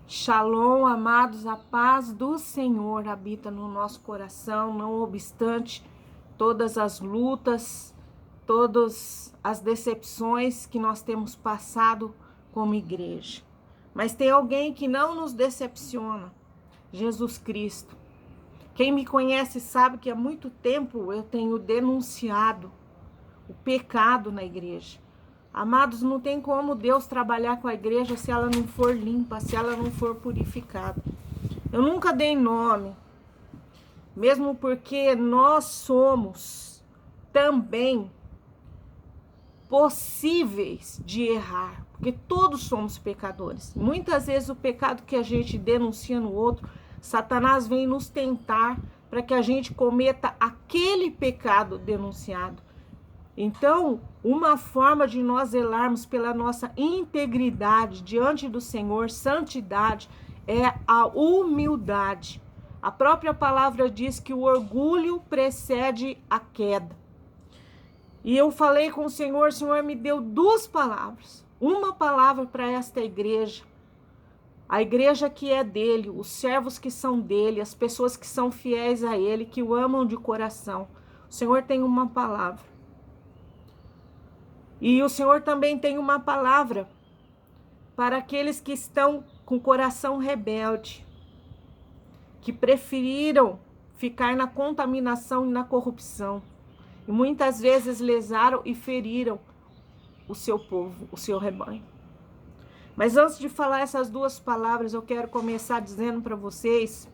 Shalom, amados, a paz do Senhor habita no nosso coração, não obstante todas as lutas, todas as decepções que nós temos passado como igreja. Mas tem alguém que não nos decepciona, Jesus Cristo. Quem me conhece sabe que há muito tempo eu tenho denunciado o pecado na igreja. Amados, não tem como Deus trabalhar com a igreja se ela não for limpa, se ela não for purificada. Eu nunca dei nome, mesmo porque nós somos também possíveis de errar, porque todos somos pecadores. Muitas vezes o pecado que a gente denuncia no outro, Satanás vem nos tentar para que a gente cometa aquele pecado denunciado. Então, uma forma de nós zelarmos pela nossa integridade diante do Senhor, santidade, é a humildade. A própria palavra diz que o orgulho precede a queda. E eu falei com o Senhor me deu duas palavras. Uma palavra para esta igreja, a igreja que é dele, os servos que são dele, as pessoas que são fiéis a ele, que o amam de coração. O Senhor tem uma palavra. E o Senhor também tem uma palavra para aqueles que estão com coração rebelde, que preferiram ficar na contaminação e na corrupção. E muitas vezes lesaram e feriram o seu povo, o seu rebanho. Mas antes de falar essas duas palavras, eu quero começar dizendo para vocês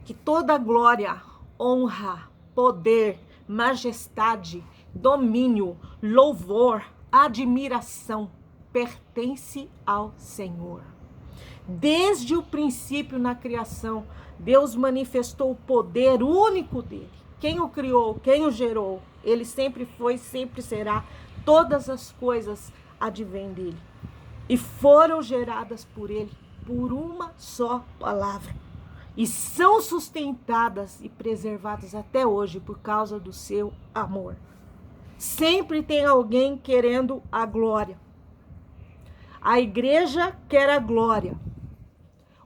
que toda glória, honra, poder, majestade, domínio, louvor, admiração pertence ao Senhor. Desde o princípio na criação, Deus manifestou o poder único dele. Quem o criou, quem o gerou, ele sempre foi, sempre será. Todas as coisas advêm dele e foram geradas por ele, por uma só palavra. E são sustentadas e preservadas até hoje por causa do seu amor. Sempre tem alguém querendo a glória. A igreja quer a glória.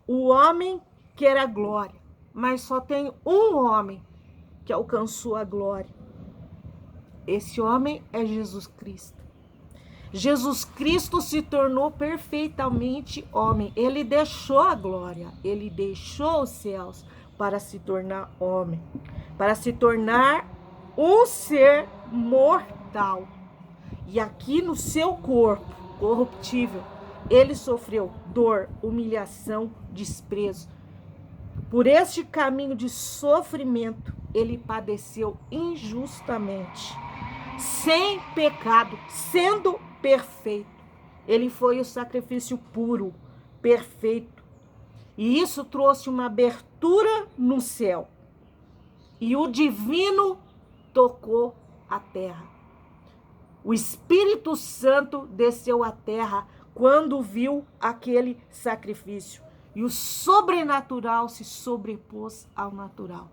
O homem quer a glória. Mas só tem um homem que alcançou a glória. Esse homem é Jesus Cristo. Jesus Cristo se tornou perfeitamente homem. Ele deixou a glória. Ele deixou os céus para se tornar homem. Para se tornar um ser mortal. E aqui no seu corpo corruptível, ele sofreu dor, humilhação, desprezo. Por este caminho de sofrimento, ele padeceu injustamente, sem pecado, sendo perfeito. Ele foi o sacrifício puro, perfeito. E isso trouxe uma abertura no céu. E o divino tocou a terra. O Espírito Santo desceu à terra quando viu aquele sacrifício. E o sobrenatural se sobrepôs ao natural.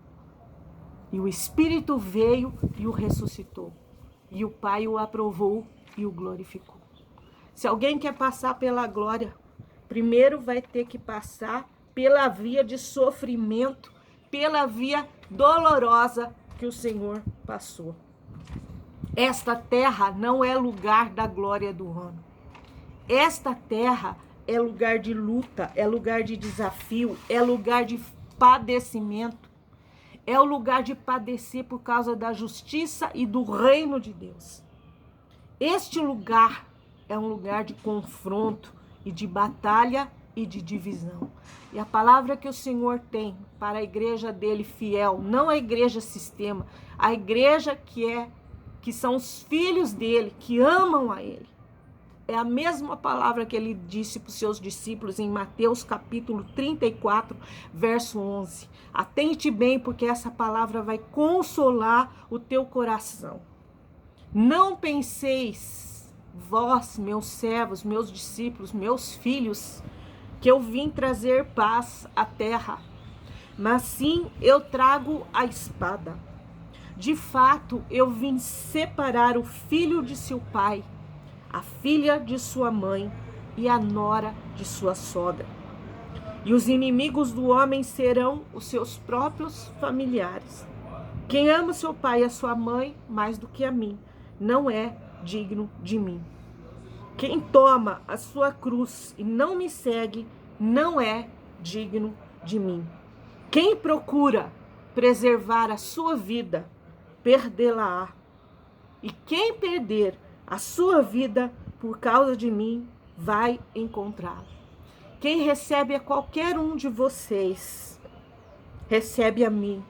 E o Espírito veio e o ressuscitou. E o Pai o aprovou e o glorificou. Se alguém quer passar pela glória, primeiro vai ter que passar pela via de sofrimento, pela via dolorosa que o Senhor passou. Esta terra não é lugar da glória do homem. Esta terra é lugar de luta, é lugar de desafio, é lugar de padecimento. É o lugar de padecer por causa da justiça e do reino de Deus. Este lugar é um lugar de confronto e de batalha e de divisão. E a palavra que o Senhor tem para a igreja dele fiel, não a igreja sistema, a igreja que são os filhos dele, que amam a ele. É a mesma palavra que ele disse para os seus discípulos em Mateus capítulo 34, verso 11. Atente bem, porque essa palavra vai consolar o teu coração. Não penseis, vós, meus servos, meus discípulos, meus filhos, que eu vim trazer paz à terra, mas sim eu trago a espada. De fato, eu vim separar o filho de seu pai, a filha de sua mãe e a nora de sua sogra. e os inimigos do homem serão os seus próprios familiares. Quem ama seu pai e a sua mãe mais do que a mim, não é digno de mim. Quem toma a sua cruz e não me segue, não é digno de mim. Quem procura preservar a sua vida, perdê-la-á. E quem perder a sua vida por causa de mim, vai encontrá-la. Quem recebe a qualquer um de vocês, recebe a mim.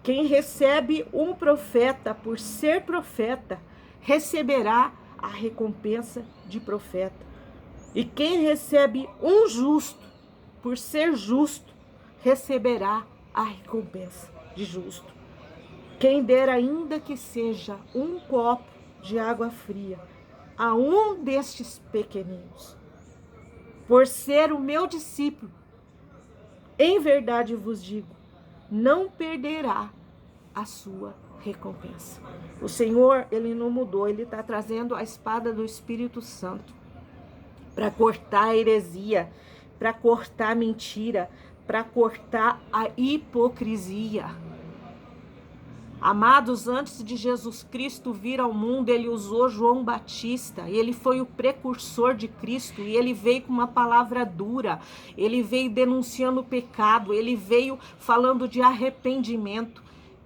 Quem recebe um profeta por ser profeta, receberá a recompensa de profeta. E quem recebe um justo por ser justo, receberá a recompensa de justo. Quem der ainda que seja um copo de água fria a um destes pequeninos, por ser o meu discípulo, em verdade vos digo, não perderá a sua recompensa. O Senhor, Ele não mudou, Ele está trazendo a espada do Espírito Santo para cortar a heresia, para cortar a mentira, para cortar a hipocrisia. Amados, antes de Jesus Cristo vir ao mundo, Ele usou João Batista, ele foi o precursor de Cristo, e ele veio com uma palavra dura, ele veio denunciando o pecado, ele veio falando de arrependimento.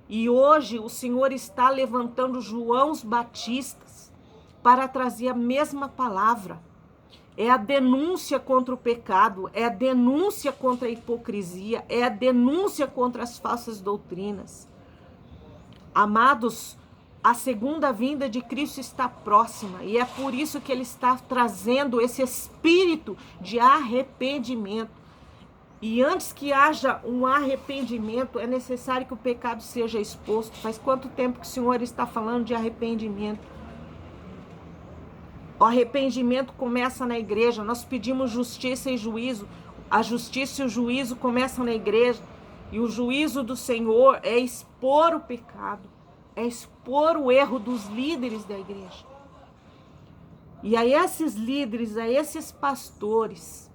E hoje o Senhor está levantando Joãos Batistas para trazer a mesma palavra. É a denúncia contra o pecado, é a denúncia contra a hipocrisia, é a denúncia contra as falsas doutrinas. Amados, a segunda vinda de Cristo está próxima e é por isso que Ele está trazendo esse espírito de arrependimento. E antes que haja um arrependimento, é necessário que o pecado seja exposto. Faz quanto tempo que o Senhor está falando de arrependimento? O arrependimento começa na igreja. Nós pedimos justiça e juízo. A justiça e o juízo começam na igreja. E o juízo do Senhor é expor o pecado, é expor o erro dos líderes da igreja. E a esses líderes, a esses pastores,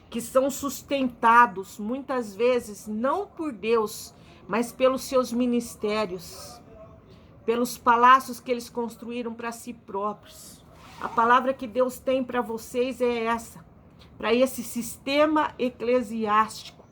que são sustentados muitas vezes não por Deus, mas pelos seus ministérios, pelos palácios que eles construíram para si próprios. A palavra que Deus tem para vocês é essa, para esse sistema eclesiástico,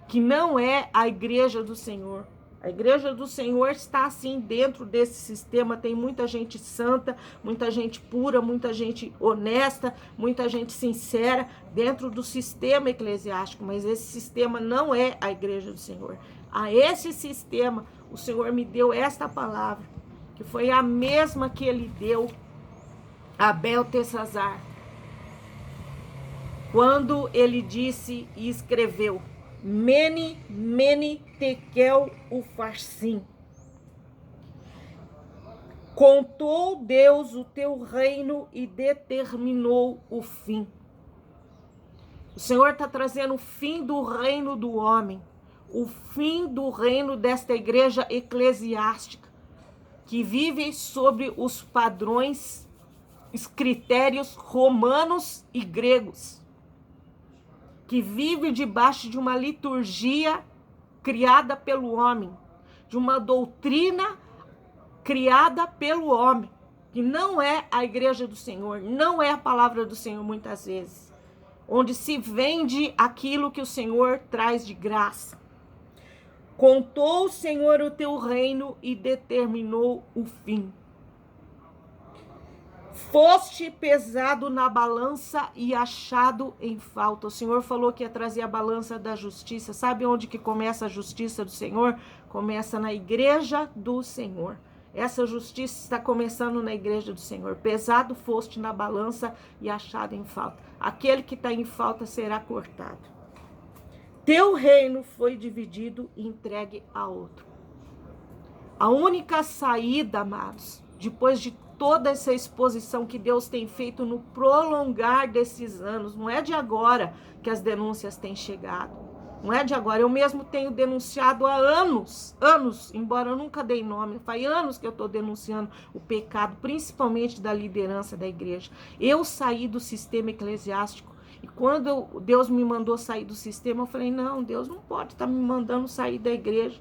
que não é a igreja do Senhor. A igreja do Senhor está assim dentro desse sistema, tem muita gente santa, muita gente pura, muita gente honesta, muita gente sincera dentro do sistema eclesiástico, mas esse sistema não é a igreja do Senhor. A esse sistema, o Senhor me deu esta palavra, que foi a mesma que Ele deu a Beltesazar, quando ele disse e escreveu: Mene, Mene, Tekel, Ufarsim. Contou Deus o teu reino e determinou o fim. O Senhor está trazendo o fim do reino do homem, o fim do reino desta igreja eclesiástica, que vive sobre os padrões, os critérios romanos e gregos, que vive debaixo de uma liturgia criada pelo homem, de uma doutrina criada pelo homem, que não é a igreja do Senhor, não é a palavra do Senhor muitas vezes, onde se vende aquilo que o Senhor traz de graça. Contou o Senhor o teu reino e determinou o fim. Foste pesado na balança e achado em falta. O Senhor falou que ia trazer a balança da justiça. Sabe onde que começa a justiça do Senhor? Começa na igreja do Senhor. Essa justiça está começando na igreja do Senhor. Pesado foste na balança e achado em falta. Aquele que está em falta será cortado. Teu reino foi dividido e entregue a outro. A única saída, amados, depois de toda essa exposição que Deus tem feito no prolongar desses anos, não é de agora que as denúncias têm chegado, não é de agora, eu mesmo tenho denunciado há anos, embora eu nunca dei nome, faz anos que eu estou denunciando o pecado, principalmente da liderança da igreja. Eu saí do sistema eclesiástico E quando Deus me mandou sair do sistema, eu falei, não, Deus não pode estar me mandando sair da igreja.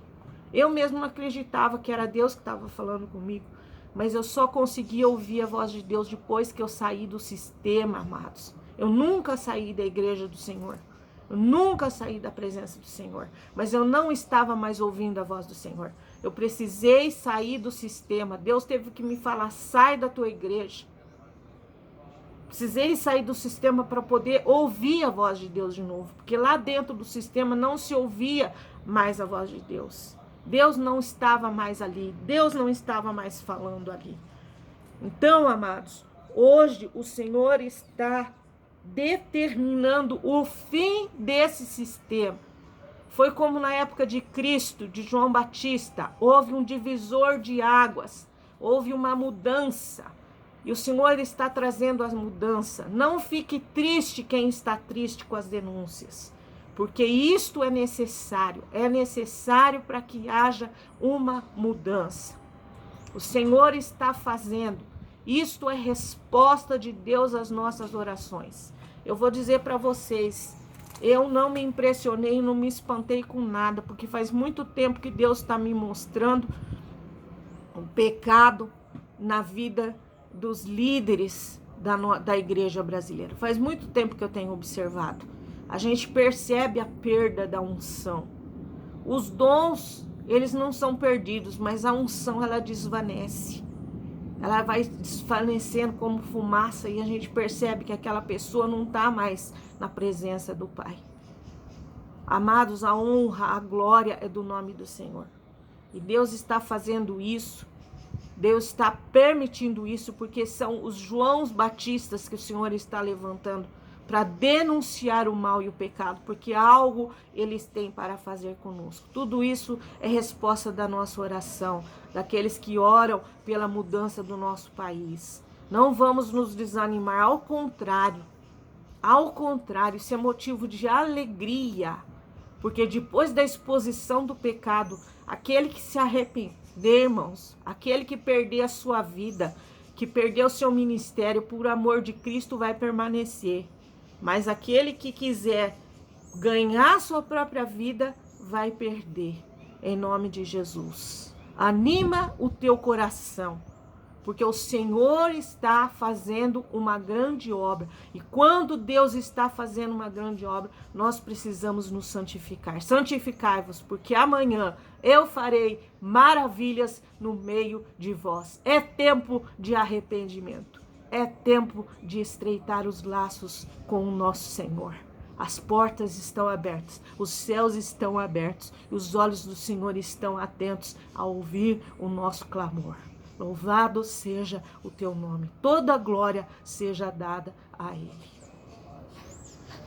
Eu mesmo não acreditava que era Deus que estava falando comigo. Mas eu só consegui ouvir a voz de Deus depois que eu saí do sistema, amados. Eu nunca saí da igreja do Senhor. Eu nunca saí da presença do Senhor. Mas eu não estava mais ouvindo a voz do Senhor. Eu precisei sair do sistema. Deus teve que me falar, sai da tua igreja. Precisei sair do sistema para poder ouvir a voz de Deus de novo. Porque lá dentro do sistema não se ouvia mais a voz de Deus. Deus não estava mais ali. Deus não estava mais falando ali. Então, amados, hoje o Senhor está determinando o fim desse sistema. Foi como na época de Cristo, de João Batista. Houve um divisor de águas. Houve uma mudança. E o Senhor está trazendo a mudança. Não fique triste quem está triste com as denúncias. Porque isto é necessário para que haja uma mudança. O Senhor está fazendo. Isto é resposta de Deus às nossas orações. Eu vou dizer para vocês, eu não me impressionei, não me espantei com nada, porque faz muito tempo que Deus está me mostrando o pecado na vida dos líderes da igreja brasileira. Faz muito tempo que eu tenho observado. A gente percebe a perda da unção. Os dons, eles não são perdidos, mas a unção, ela desvanece. Ela vai desvanecendo como fumaça e a gente percebe que aquela pessoa não está mais na presença do Pai. Amados, a honra, a glória é do nome do Senhor. E Deus está fazendo isso. Deus está permitindo isso porque são os Joãos Batistas que o Senhor está levantando para denunciar o mal e o pecado, porque algo eles têm para fazer conosco. Tudo isso é resposta da nossa oração, daqueles que oram pela mudança do nosso país. Não vamos nos desanimar, ao contrário, isso é motivo de alegria, porque depois da exposição do pecado, aquele que se arrepender, irmãos, aquele que perder a sua vida, que perdeu o seu ministério, por amor de Cristo vai permanecer. Mas aquele que quiser ganhar sua própria vida, vai perder, em nome de Jesus. Anima o teu coração, porque o Senhor está fazendo uma grande obra. E quando Deus está fazendo uma grande obra, nós precisamos nos santificar. Santificai-vos, porque amanhã eu farei maravilhas no meio de vós. É tempo de arrependimento. É tempo de estreitar os laços com o nosso Senhor. As portas estão abertas, os céus estão abertos, e os olhos do Senhor estão atentos a ouvir o nosso clamor. Louvado seja o teu nome, toda glória seja dada a Ele.